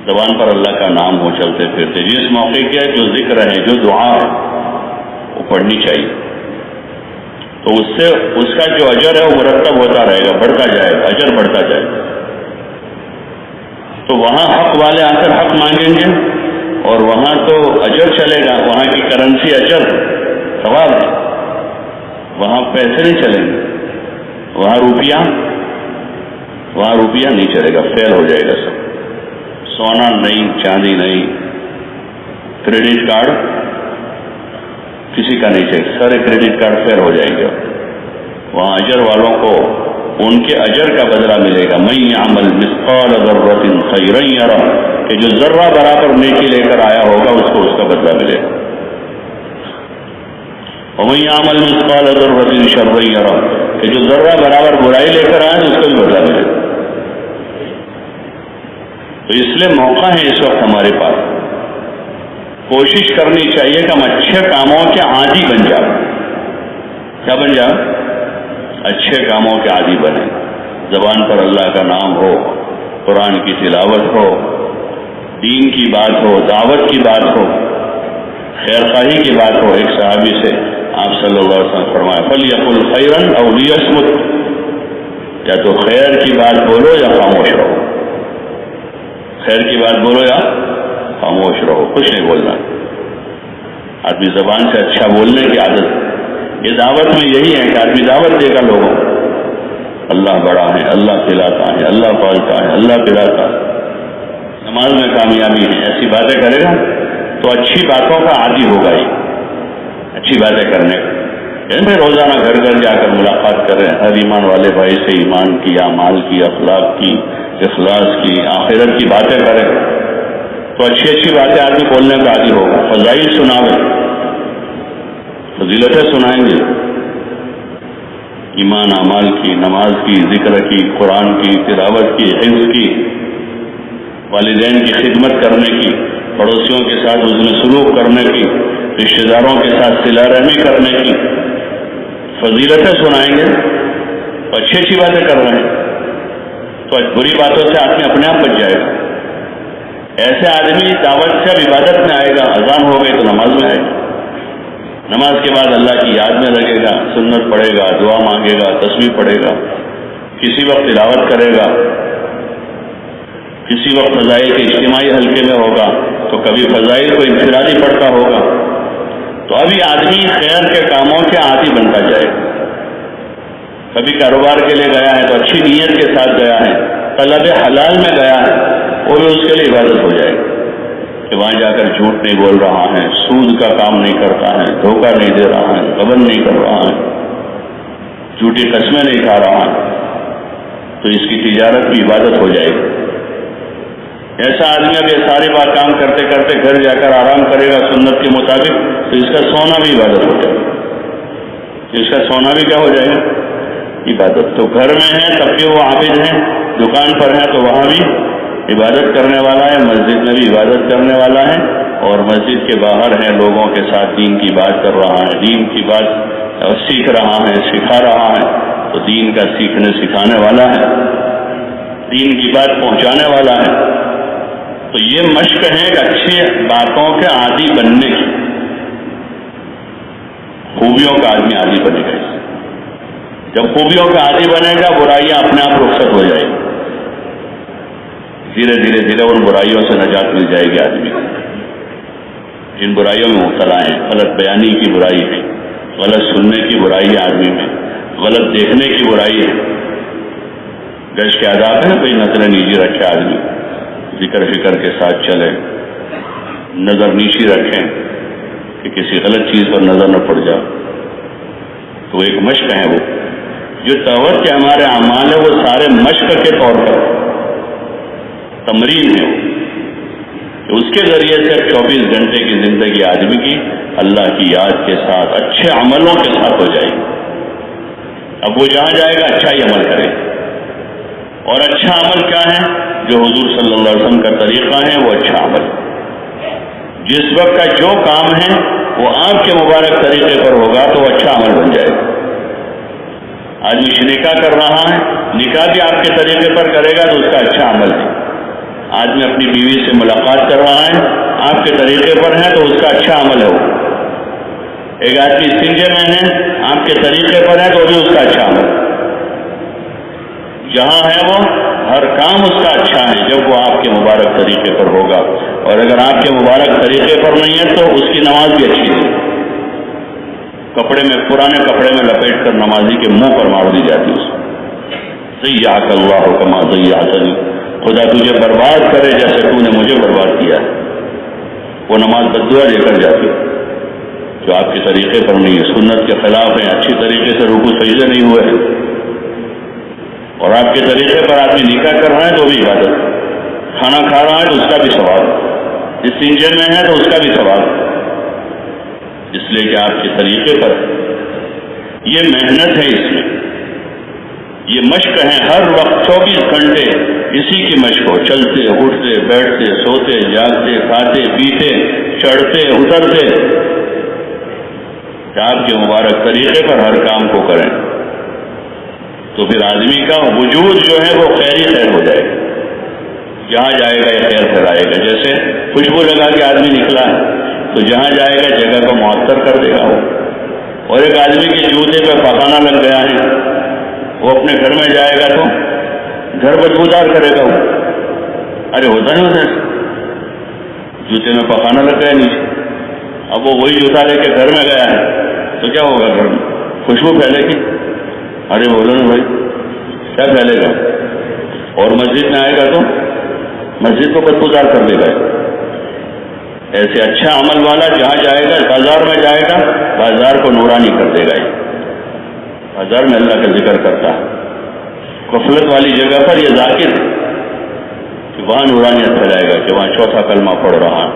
زبان پر اللہ کا نام ہو چلتے پھرتے، جس موقع کے جو ذکر ہے جو دعا ہے وہ پڑھنی چاہیے، تو اس سے اس کا جو اجر ہے وہ مرتب ہوتا رہے گا، بڑھتا جائے گا، اجر بڑھتا جائے گا۔ تو وہاں حق والے آ کر حق مانگیں گے اور وہاں تو اجر چلے گا، وہاں کی کرنسی اجر ثواب ہے، وہاں پیسے نہیں چلیں گے، وہاں روپیہ نہیں چلے گا، فیل ہو جائے گا سب، سونا نہیں، چاندی نہیں، کریڈٹ کارڈ کسی کا نہیں چاہیے، سارے کریڈٹ کارڈ فیل ہو جائیں گے۔ وہاں اجر والوں کو ان کے اجر کا بدلہ ملے گا۔ من یعمل مثقال ذرۃ خیرا یرہ، کہ جو ذرہ برابر نیکی لے کر آیا ہوگا اس کو اس کا بدلہ ملے گا۔ ومن یعمل مثقال ذرۃ شرا یرہ، کہ جو ذرہ برابر برائی لے کر آیا اس کو بھی بدلہ ملے گا۔ تو اس لیے موقع ہے اس وقت ہمارے پاس، کوشش کرنی چاہیے کہ ہم اچھے کاموں کے عادی بن جائیں۔ کیا بن جائیں؟ اچھے کاموں کے عادی بنے، زبان پر اللہ کا نام ہو، قرآن کی تلاوت ہو، دین کی بات ہو، دعوت کی بات ہو، خیر خواہی کی بات ہو۔ ایک صحابی سے آپ صلی اللہ علیہ وسلم فرمایا فَلْيَقُلْ خَيْرًا أَوْ لِيَصْمُتْ، یا تو خیر کی بات بولو یا خاموش رہو، خیر کی بات بولو یا خاموش رہو، کچھ نہیں بولنا۔ آدمی زبان سے اچھا بولنے کی عادت، یہ دعوت میں یہی ہے کہ آدمی دعوت دے گا لوگوں، اللہ بڑا ہے، اللہ کھلاتا ہے، اللہ پالتا ہے، اللہ پلاتا ہے، نماز میں کامیابی ہے، ایسی باتیں کرے گا تو اچھی باتوں کا عادی ہوگا ہی، اچھی باتیں کرنے کا۔ یعنی روزانہ گھر گھر جا کر ملاقات کریں، ہر ایمان والے بھائی سے ایمان کی، اعمال کی، اخلاق کی، اخلاص کی، آخرت کی باتیں کریں تو اچھی اچھی باتیں آدمی بولنے کا عادی ہوگا۔ فضائل سناویں، فضیلتیں سنائیں گے، ایمان اعمال کی، نماز کی، ذکر کی، قرآن کی، تلاوت کی، حفظ کی، والدین کی خدمت کرنے کی، پڑوسیوں کے ساتھ حسن سلوک کرنے کی، رشتہ داروں کے ساتھ صلہ رحمی کرنے کی فضیلتیں سنائیں گے، اچھی اچھی باتیں کر رہے ہیں تو بری باتوں سے آدمی اپنے آپ بچ جائے گا۔ ایسے آدمی دعوت سے اب عبادت میں آئے گا، اذان ہو گئی تو نماز میں آئے گا، نماز کے بعد اللہ کی یاد میں لگے گا، سنت پڑھے گا، دعا مانگے گا، تسبیح پڑھے گا، کسی وقت تلاوت کرے گا، کسی وقت فضائل کے اجتماعی حلقے میں ہوگا تو کبھی فضائل کو انفرادی پڑھتا ہوگا، تو ابھی آدمی خیر کے کاموں کے عادی بنتا جائے گا۔ کبھی کاروبار کے لیے گیا ہے تو اچھی نیت کے ساتھ گیا ہے، طلب حلال میں گیا ہے، وہ بھی اس کے لیے عبادت ہو جائے گا کہ وہاں جا کر جھوٹ نہیں بول رہا ہے، سود کا کام نہیں کرتا ہے، دھوکہ نہیں دے رہا ہے، غبن نہیں کر رہا ہے، جھوٹی قسمیں نہیں کھا رہا ہے، تو اس کی تجارت بھی عبادت ہو جائے گی۔ ایسا آدمی اب یہ سارے بات کام کرتے کرتے گھر جا کر آرام کرے گا سنت کے مطابق تو اس کا سونا بھی عبادت ہو جائے گا، اس کا سونا بھی کیا ہو جائے گا، عبادت. تو گھر میں ہے تب بھی وہ عابد ہیں، دکان پر ہے تو وہاں بھی عبادت کرنے والا ہے، مسجد میں بھی عبادت کرنے والا ہے، اور مسجد کے باہر ہے لوگوں کے ساتھ دین کی بات کر رہا ہے، دین کی بات سیکھ رہا ہے، سکھا رہا ہے. تو دین کا سیکھنے سکھانے والا ہے، دین کی بات پہنچانے والا ہے. تو یہ مشق ہے کہ اچھی باتوں کے عادی بننے کی، خوبیوں کا آدمی عادی بنے گا. جب خوبیوں کا عادی بنے گا برائیاں اپنے آپ رخصت ہو جائے گی، دھیرے دھیرے دھیرے ان برائیوں سے نجات مل جائے گی آدمی کو. جن برائیوں میں مبتلا ہیں، غلط بیانی کی برائی ہے، غلط سننے کی برائی ہے آدمی میں، غلط دیکھنے کی برائی ہے. گش کے آداب ہے کوئی نظر نیچی رکھے آدمی، ذکر فکر کے ساتھ چلے، نظر نیچی رکھیں کہ کسی غلط چیز پر نظر نہ پڑ جائے. تو ایک مشق ہے وہ جو توت کے ہمارے اعمال ہے، وہ سارے مشق کے طور پر تمرین ہے کہ اس کے ذریعے سے 24 گھنٹے کی زندگی آدمی کی اللہ کی یاد کے ساتھ اچھے عملوں کے ساتھ ہو جائے گی. اب وہ جہاں جائے گا اچھا ہی عمل کرے. اور اچھا عمل کیا ہے؟ جو حضور صلی اللہ علیہ وسلم کا طریقہ ہے وہ اچھا عمل. جس وقت کا جو کام ہے وہ آپ کے مبارک طریقے پر ہوگا تو وہ اچھا عمل بن جائے گا. آدمی نکاح کر رہا ہے، نکاح بھی آپ کے طریقے پر کرے گا تو اس کا اچھا عمل ہے. آدمی اپنی بیوی سے ملاقات کر رہا ہے، آپ کے طریقے پر ہے تو اس کا اچھا عمل ہے. ایک آدمی استنجے میں ہے، آپ کے طریقے پر ہے تو بھی اس کا اچھا عمل. جہاں ہے وہ ہر کام اس کا اچھا ہے جب وہ آپ کے مبارک طریقے پر ہوگا. اور اگر آپ کے مبارک طریقے پر نہیں ہے تو اس کی نماز بھی اچھی نہیں. کپڑے میں، پرانے کپڑے میں لپیٹ کر نمازی کے منہ پر مار دی جاتی ہے. ضیعک اللہ کما ضیعتنی، خدا تجھے برباد کرے جیسے تو نے مجھے برباد کیا ہے. وہ نماز بددعا دے کر جاتی جو آپ کے طریقے پر نہیں ہے، سنت کے خلاف ہے، اچھی طریقے سے رکوع سجدے نہیں ہوئے ہیں. اور آپ کے طریقے پر آدمی نکاح کر رہا ہے تو بھی عبادت، کھانا کھا رہا ہے تو اس کا بھی ثواب، استنجے میں ہے تو اس کا بھی ثواب. اس لیے کہ آپ کے طریقے پر یہ محنت ہے، اس میں یہ مشق ہے. ہر وقت 24 گھنٹے اسی کی مشق ہو، چلتے اٹھتے بیٹھتے سوتے جاگتے کھاتے پیتے چڑھتے اترتے، کہ آپ کے مبارک طریقے پر ہر کام کو کریں. تو پھر آدمی کا وجود جو ہے وہ خیر ہی خیر ہو جائے گا. جہاں جائے گا یہ خیر پھیلائے گا. جیسے خوشبو لگا کے آدمی نکلا ہے تو جہاں جائے گا جگہ کو معطر کر دے گا وہ. اور ایک آدمی کے جوتے پہ پخانا لگ گیا ہے، وہ اپنے گھر میں جائے گا تو گھر بدبودار کرے گا وہ. ارے ہوتا نہیں ہوتا، جوتے میں پخانا لگ گیا نیچے. اب وہ وہی جوتا لے کے گھر میں گیا ہے تو کیا ہوگا؟ گھر میں خوشبو پھیلے گی. ارے بولو نا بھائی، کیا پھیلے گا؟ اور مسجد میں آئے گا تو مسجد کو بدبودار کر دے گا. ایسے اچھا عمل والا جہاں جائے گا، بازار میں جائے گا بازار کو نورانی کر دے گا. بازار میں اللہ کا ذکر کرتا ہے. غفلت والی جگہ پر یہ ذاکر ہے کہ وہاں نورانیت پھیلائے گا، کہ وہاں چوتھا کلمہ پڑھ رہا ہے،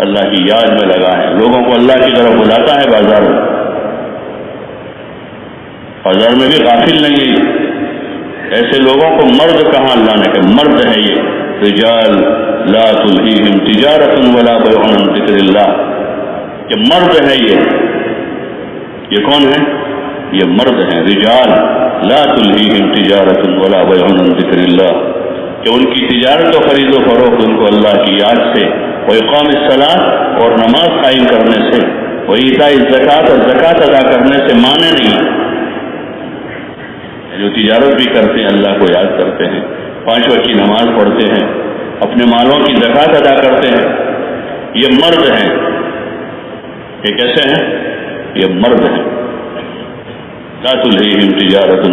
اللہ کی یاد میں لگا ہے، لوگوں کو اللہ کی طرف بلاتا ہے. بازار میں بھی غافل نہیں ہے. ایسے لوگوں کو مرد کہاں اللہ نے کہ مرد ہے یہ رجال لا تلہیہم تجارت ولا بیع عن ذکر اللہ. یہ مرد ہے. یہ کون ہے؟ یہ مرد ہیں. رجال لا تلہیہم تجارت ولا بیع عن ذکر اللہ، کہ ان کی تجارت و خرید و فروخت ان کو اللہ کی یاد سے، واقام الصلاۃ اور نماز قائم کرنے سے، وایتاء الزکوٰۃ اور زکوٰۃ ادا کرنے سے مانے نہیں. جو تجارت بھی کرتے ہیں، اللہ کو یاد کرتے ہیں، 5 وقت کی نماز پڑھتے ہیں، اپنے مالوں کی زکوٰۃ ادا کرتے ہیں، یہ مرد ہیں. یہ کیسے ہیں؟ یہ مرد ہیں. لا تلہیہم تجارت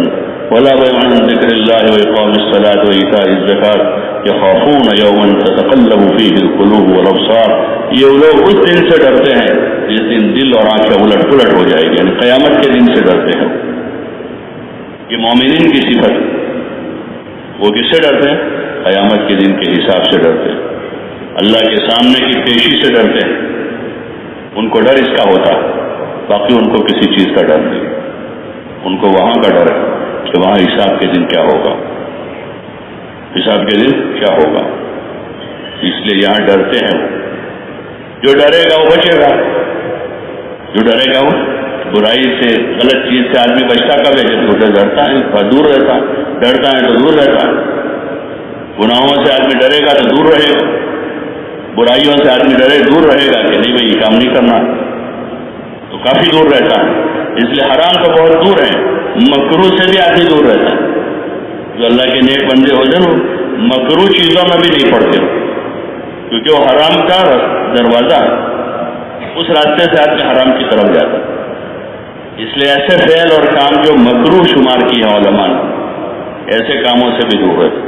ولا بیع عن ذکر اللہ واقام الصلاۃ وایتاء الزکوٰۃ یخافون یوما تتقلب فیہ القلوب والابصار. یہ لوگ اس دن سے ڈرتے ہیں جس دن دل اور آنکھیں الٹ پلٹ ہو جائے گی، یعنی قیامت کے دن سے ڈرتے ہیں. یہ مومنین کی صفت. وہ کس سے ڈرتے ہیں؟ قیامت کے دن کے حساب سے ڈرتے ہیں، اللہ کے سامنے کی پیشی سے ڈرتے ہیں. ان کو ڈر اس کا ہوتا ہے، باقی ان کو کسی چیز کا ڈر نہیں. ان کو وہاں کا ڈر ہے کہ وہاں حساب کے دن کیا ہوگا، حساب کے دن کیا ہوگا. اس لیے یہاں ڈرتے ہیں. جو ڈرے گا وہ بچے گا، جو ڈرے گا وہ برائی سے، غلط چیز سے آدمی بچتا کب ہے؟ جب وہ ڈرتا ہے، دور رہتا ہے. ڈرتا ہے تو دور رہتا ہے. گناہوں سے آدمی ڈرے گا تو دور رہے گا، برائیوں سے آدمی ڈرے دور رہے گا کہ نہیں بھائی یہ کام نہیں کرنا، تو کافی دور رہتا ہے. اس لیے حرام تو بہت دور ہے. مکروہ سے بھی آدمی دور رہتا ہے. جو اللہ کے نیک بندے ہو جائے وہ مکروہ چیزوں میں بھی نہیں پڑتے، کیونکہ وہ حرام کا دروازہ ہے، اس راستے سے آدمی حرام کی طرف جاتا ہے. اس لیے ایسے فعل اور کام جو مکروہ شمار کیے ہیں علماء نے، ایسے کاموں سے بھی دور رہتے،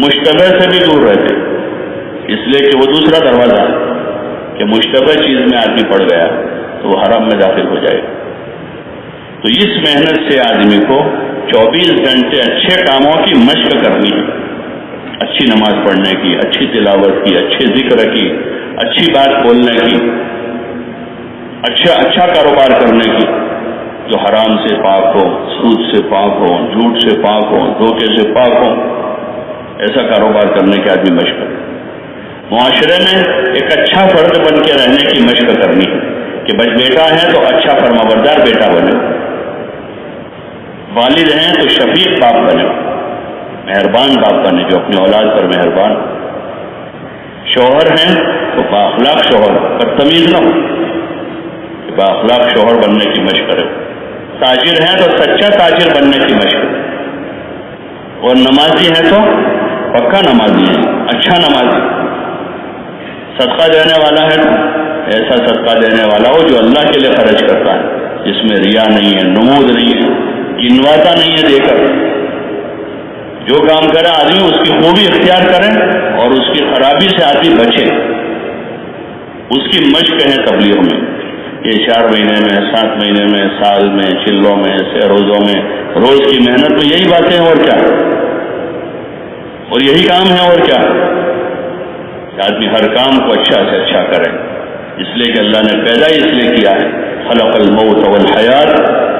مشتبہ سے بھی دور رہتے، اس لیے کہ وہ دوسرا دروازہ ہے کہ مشتبہ چیز میں آدمی پڑ گیا تو وہ حرام میں داخل ہو جائے گا. تو اس محنت سے آدمی کو 24 گھنٹے اچھے کاموں کی مشق کرنی ہے، اچھی نماز پڑھنے کی، اچھی تلاوت کی، اچھے ذکر کی، اچھی بات بولنے کی، اچھا کاروبار کرنے کی، جو حرام سے پاک ہو، سود سے پاک ہو، جھوٹ سے پاک ہو، دھوکے سے پاک ہو. ایسا کاروبار کرنے کی آدمی مشق کرے. معاشرے میں ایک اچھا فرد بن کے رہنے کی مشق کرنی ہے کہ بس بیٹا ہے تو اچھا فرمانبردار بیٹا بنے، والد ہیں تو شفیق باپ بنے، مہربان باپ بنے جو اپنی اولاد پر مہربان. شوہر ہیں تو بااخلاق شوہر، بدتمیز نہ ہو، بااخلاق شوہر بننے کی مشق کرے. تاجر ہیں تو سچا تاجر بننے کی مشق کرے. اور نمازی ہیں تو پکا نمازی ہے، اچھا نمازی. صدقہ دینے والا ہے تو ایسا صدقہ دینے والا ہو جو اللہ کے لیے خرچ کرتا ہے، جس میں ریا نہیں ہے، نمود نہیں ہے، گنواتا نہیں ہے دے کر. جو کام کرے آدمی اس کی خوبی اختیار کرے اور اس کی خرابی سے آدمی بچے. اس کی مشق ہے تبلیغ میں. یہ 4 مہینے میں، 7 مہینے میں، سال میں، چلوں میں، روزوں میں، روز کی محنت میں یہی باتیں ہیں اور کیا، اور یہی کام ہے اور کیا. آدمی ہر کام کو اچھا سے اچھا کرے، اس لیے کہ اللہ نے پیدا اس لیے کیا ہے، خلق الموت والحیات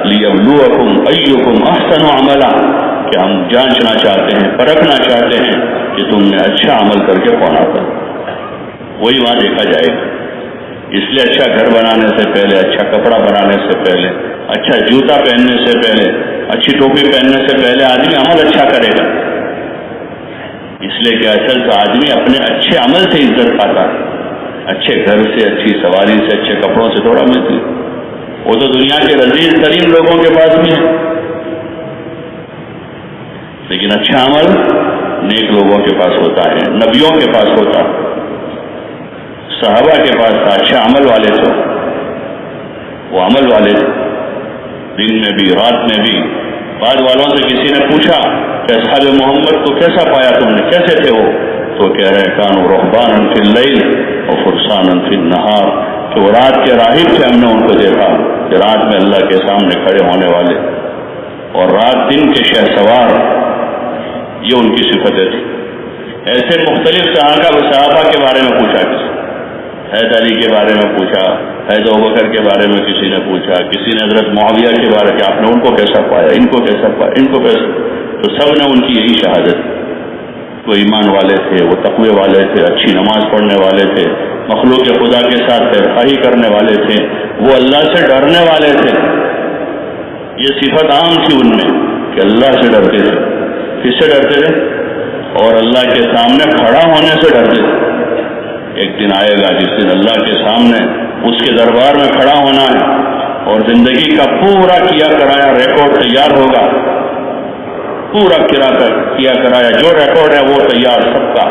لیبلوکم ایکم احسن عملا، کہ ہم جانچنا چاہتے ہیں، پرکھنا چاہتے ہیں کہ تم نے اچھا عمل کر کے کون آتا ہے، وہی وہاں دیکھا جائے گا. اس لیے اچھا گھر بنانے سے پہلے، اچھا کپڑا بنانے سے پہلے، اچھا جوتا پہننے سے پہلے، اچھی ٹوپی پہننے سے پہلے آدمی عمل اچھا کرے گا. اس لیے کہ اصل تو آدمی اپنے اچھے عمل سے عزت پاتا ہے. اچھے گھر سے، اچھی سواری سے، اچھے کپڑوں سے تھوڑا ملتی. وہ تو دنیا کے لذیذ ترین لوگوں کے پاس بھی ہے، لیکن اچھا عمل نیک لوگوں کے پاس ہوتا ہے، نبیوں کے پاس ہوتا ہے، صحابہ کے پاس تھا. اچھا عمل والے تھے، وہ عمل والے تھے، دن میں بھی رات میں بھی. بعد والوں سے کسی نے پوچھا کہ اصحاب محمد کو کیسا پایا تم نے، کیسے تھے وہ؟ تو کہہ رہے کانوا رہبانا فی اللیل وفرسانا فی النہار، کہ وہ رات کے راہب تھے. ہم نے ان کو دیکھا کہ رات میں اللہ کے سامنے کھڑے ہونے والے، اور رات دن کے شہسوار، یہ ان کی صفتیں تھی. ایسے مختلف صحابہ کے بارے میں پوچھا، حضرت علی کے بارے میں پوچھا، حضرت ابوبکر کے بارے میں کسی نے پوچھا، کسی نے حضرت معاویہ کے بارے میں کہ آپ نے ان کو کیسا پایا، ان کو کیسا پایا، ان کو کیسا. تو سب نے ان کی یہی شہادت. وہ ایمان والے تھے، وہ تقوی والے تھے، اچھی نماز پڑھنے والے تھے، مخلوق خدا کے ساتھ خیرخواہی کرنے والے تھے، وہ اللہ سے ڈرنے والے تھے. یہ صفت عام تھی ان میں کہ اللہ سے ڈرتے تھے. کس سے ڈرتے تھے؟ اور اللہ کے سامنے کھڑا ہونے سے ڈرتے تھے. ایک دن آئے گا جس دن اللہ کے سامنے اس کے دربار میں کھڑا ہونا ہے، اور زندگی کا پورا کیا کرایا ریکارڈ تیار ہوگا. پورا کیا کرایا جو ریکارڈ ہے وہ تیار سب کا،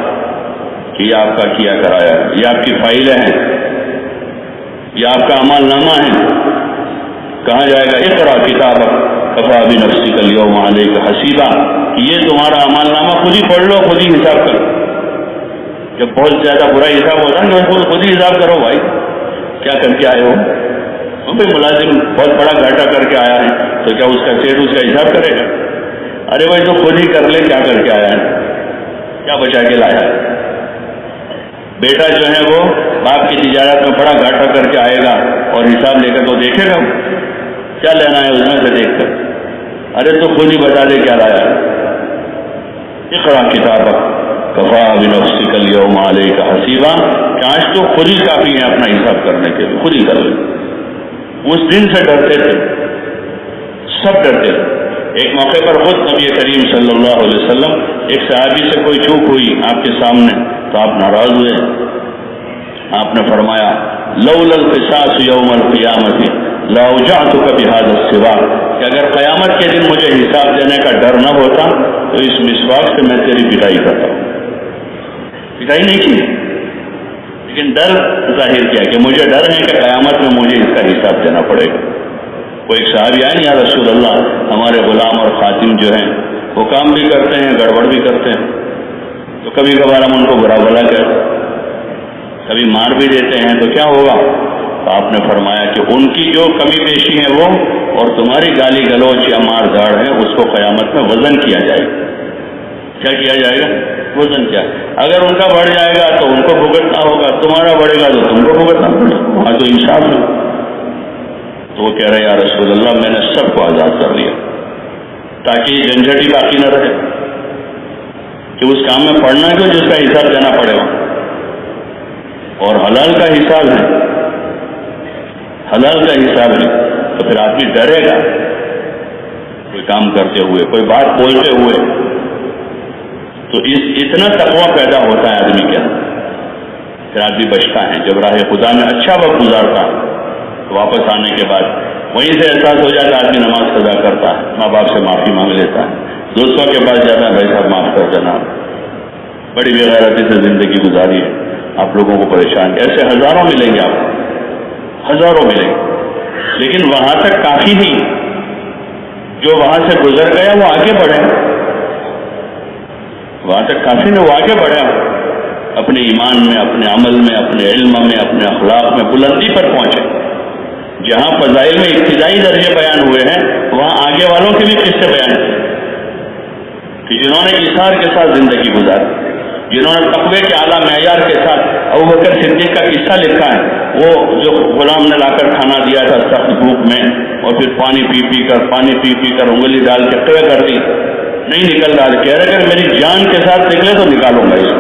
کہ یہ آپ کا کیا کرایا ہے، یہ آپ کی فائلیں ہیں، یہ آپ کا اعمال نامہ ہے. کہا جائے گا اقرا کتابک کفی بنفسک الیوم علیک حسیبا، یہ تمہارا اعمال نامہ خود ہی پڑھ لو، خود ہی حساب کرو. جب بہت زیادہ برا حساب ہوتا ہے تو خود ہی حساب کرو. بھائی کیا کر کے آئے ہو؟ بھائی ملازم بہت بڑا گھاٹا کر کے آیا ہے تو کیا اس کا سیٹ اس کا حساب کرے گا؟ ارے بھائی تو خود ہی کر لے، کیا کر کے آیا ہے، کیا بچا کے لایا ہے. بیٹا جو ہے وہ باپ کی تجارت میں بڑا گھاٹا کر کے آئے گا اور حساب لے کر تو دیکھے گا کیا لینا ہے اس میں سے دیکھ کر. ارے تو خود ہی بتا دے کیا لایا ہے. اقرا کتابک کفا بنفسک الیوم علیک حسیبا، کہ آج تو خود ہی کافی ہے اپنا حساب کرنے کے لیے، خود ہی کر لیں. اس دن سے ڈرتے تھے، سب ڈرتے تھے. ایک موقع پر خود نبی کریم صلی اللہ علیہ وسلم ایک صحابی سے کوئی چوک ہوئی آپ کے سامنے تو آپ ناراض ہوئے. آپ نے فرمایا لولا القصاص یوم القیامت لاوجعتک بهذا السواک، کہ اگر قیامت کے دن مجھے حساب دینے کا ڈر نہ ہوتا تو اس مسواک سے میں تیری پٹائی کرتا ہوں. پٹائی نہیں کی لیکن ڈر ظاہر کیا کہ مجھے ڈر ہے کہ قیامت میں مجھے اس کا حساب دینا پڑے گا. کوئی ایک صحابی آئے یا رسول اللہ، ہمارے غلام اور خاتم جو ہیں وہ کام بھی کرتے ہیں گڑبڑ بھی کرتے ہیں، تو کبھی کبھار ہم ان کو برا بھلا کہتے ہیں، کبھی مار بھی دیتے ہیں، تو کیا ہوگا؟ تو آپ نے فرمایا کہ ان کی جو کمی بیشی ہے وہ اور تمہاری گالی گلوچ یا مار دھاڑ ہے اس کو قیامت میں وزن کیا جائے گا. کیا کیا جائے گا؟ وزن کیا. اگر ان کا بڑھ جائے گا تو ان کو بھگتنا ہوگا، تمہارا بڑھے گا تو تم کو بھگتنا پڑے گا. وہاں تو انصاف ہے. تو وہ کہہ رہے یا رسول اللہ میں نے سب کو آزاد کر لیا تاکہ یہ جھنجھٹ ہی باقی نہ رہے کہ اس کام میں پڑنا کیوں جس کا حساب دینا پڑے گا. اور حلال کا حساب ہے، حلال کا حساب ہے، تو پھر آدمی ڈرے گا کوئی کام کرتے ہوئے، کوئی بات بولتے ہوئے. تو اتنا تقویٰ پیدا ہوتا ہے آدمی کے اندر، پھر آدمی بچتا ہے. جب راہ خدا میں اچھا وقت گزارتا ہے تو واپس آنے کے بعد وہیں سے احساس ہو جاتا ہے آدمی نماز قضا کرتا ہے، ماں باپ سے معافی مانگ لیتا ہے، دوستوں کے پاس جاتا ہے بھائی صاحب معاف کر دینا، بڑی بے غیرتی سے زندگی گزاری ہے، آپ لوگوں کو پریشان. ایسے ہزاروں ملیں گے، آپ ہزاروں ملیں گے. لیکن وہاں تک کافی نہیں، جو وہاں سے گزر گیا وہ آگے بڑھے. وہاں تک کافی نہیں، وہ آگے بڑھا اپنے ایمان میں، اپنے عمل میں، اپنے علم میں، اپنے اخلاق میں بلندی پر پہنچے. جہاں فضائل میں ابتدائی درجے بیان ہوئے ہیں وہاں آگے والوں کے بھی قصے بیان ہوئے کہ جنہوں نے ایثار کے ساتھ زندگی گزاری، جنہوں نے تقوی کے اعلیٰ معیار کے ساتھ. ابوبکر صدیق کا قصہ لکھا ہے، وہ جو غلام نے لا کر کھانا دیا تھا سخت بھوک میں، اور پھر پانی پی پی کر انگلی ڈال کے طے کر دی، نہیں نکل رہا، کہہ رہے اگر میری جان کے ساتھ نکلے تو نکالوں گا اس کو.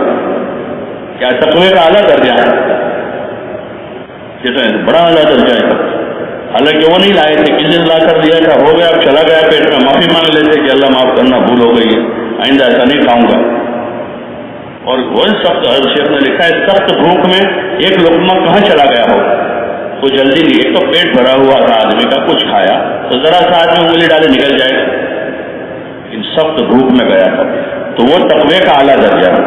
کیا تقوی کا اعلیٰ درجہ ہے؟ کہتے ہیں بڑا اعلیٰ درجہ ہے. حالانکہ وہ نہیں لائے تھے، کسی نے لا کر دیا تھا، ہو گیا، اب چلا گیا پیٹ میں، معافی مانگ لیتے کہ اللہ معاف کرنا، بھول ہو گئی ہے، آئندہ ایسا نہیں کھاؤں گا. اور وہ سخت، ہر شیخ نے لکھا ہے سخت بھوک میں ایک لقمہ کہاں چلا گیا ہو، تو جلدی نہیں، ایک تو پیٹ بھرا ہوا تھا آدمی کا، کچھ کھایا تو ذرا سا آدمی انگلی ڈالے نکل جائے گا، لیکن سخت بھوک میں گیا تھا. تو وہ تقوی کا اعلیٰ درجہ ہے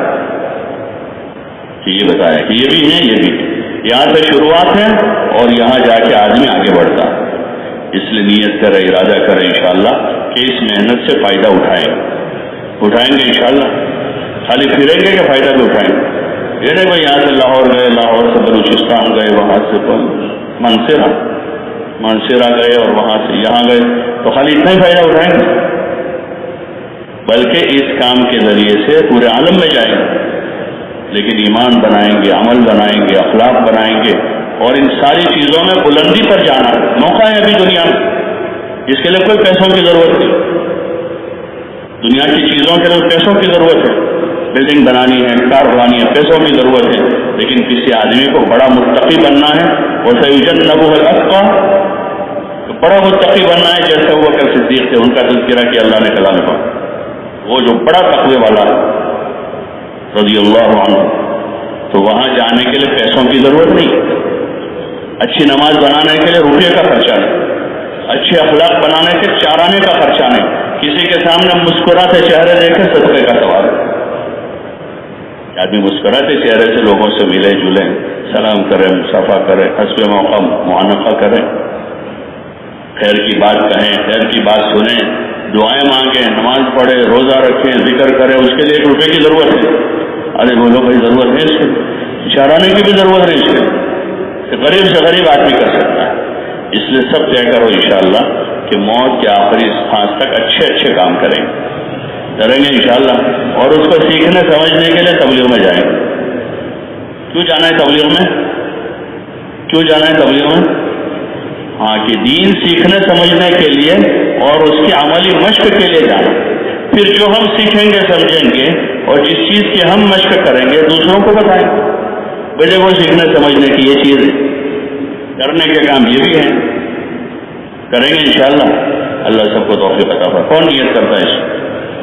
کہ یہ بتایا کہ یہ بھی ہے، یہ بھی ہے. یہاں سے شروعات ہے اور یہاں جا کے آدمی آگے بڑھتا ہے. اس لیے نیت کرے، ارادہ کرے انشاءاللہ کہ اس محنت سے فائدہ اٹھائیں گے انشاءاللہ. خالی پھریں گے کہ فائدہ بھی اٹھائیں گے. یہ نہیں بھائی یہاں سے لاہور گئے، لاہور سے بلوچستان گئے، وہاں سے منصیرہ گئے اور وہاں سے یہاں گئے، تو خالی اتنا ہی فائدہ اٹھائیں گے؟ بلکہ اس کام کے ذریعے سے پورے عالم میں جائیں گے، لیکن ایمان بنائیں گے، عمل بنائیں گے، اخلاق بنائیں گے، اور ان ساری چیزوں میں بلندی پر جانا. موقع ہے ابھی دنیا میں، اس کے لیے کوئی پیسوں کی ضرورت نہیں. دنیا کی چیزوں کے لیے پیسوں کی ضرورت ہے، بلڈنگ بنانی ہے، کار بنانی ہے، پیسوں کی ضرورت ہے. لیکن کسی آدمی کو بڑا متقی بننا ہے، اور سیجنبها الاتقی، تو بڑا متقی بننا ہے جیسے ابوبکر صدیق تھے، ان کا تذکرہ کیا اللہ نے کلام میں. وہ جو بڑا تقوی والا رضی اللہ عنہ، تو وہاں جانے کے لیے پیسوں کی ضرورت نہیں، اچھی نماز بنانے کے لیے روپے کا خرچہ نہیں، اچھے اخلاق بنانے کے چارانے کا خرچہ نہیں، کسی کے سامنے مسکراتے چہرے دیکھے صدقے کا ثواب. آدمی مسکراتے چہرے سے لوگوں سے ملے جلے، سلام کرے، مصافحہ کرے، حسب موقع معانقہ کرے، خیر کی بات کہیں، خیر کی بات سنیں، دعائیں مانگیں، نماز پڑھے، روزہ رکھیں، ذکر کریں. اس کے لیے 1 روپے کی ضرورت ہے. ارے بولو بھائی ضرورت ہے اس کی، چارانے کی بھی ضرورت ہے اس کے، غریب سے غریب آدمی کر سکتا ہے. اس لیے سب طے کرو انشاءاللہ کہ موت کے آخری سانس تک اچھے کام کریں گے انشاءاللہ. اور اس کو سیکھنے سمجھنے کے لیے تبلیغ میں جائیں گے. کیوں جانا ہے تبلیغ میں؟ کیوں جانا ہے تبلیغ میں؟ ہاں کہ دین سیکھنے سمجھنے کے لیے اور اس کی عملی مشق کے لیے جانا. پھر جو ہم سیکھیں گے سمجھیں گے اور جس چیز کی ہم مشق کریں گے دوسروں کو بتائیں گے. بھئی وہ سیکھنے سمجھنے کی یہ چیز ہے، کرنے کے کام یہ بھی ہیں، کریں گے انشاءاللہ. اللہ سب کو توفیق عطا فرمائے. کون نیت کرتا ہے اس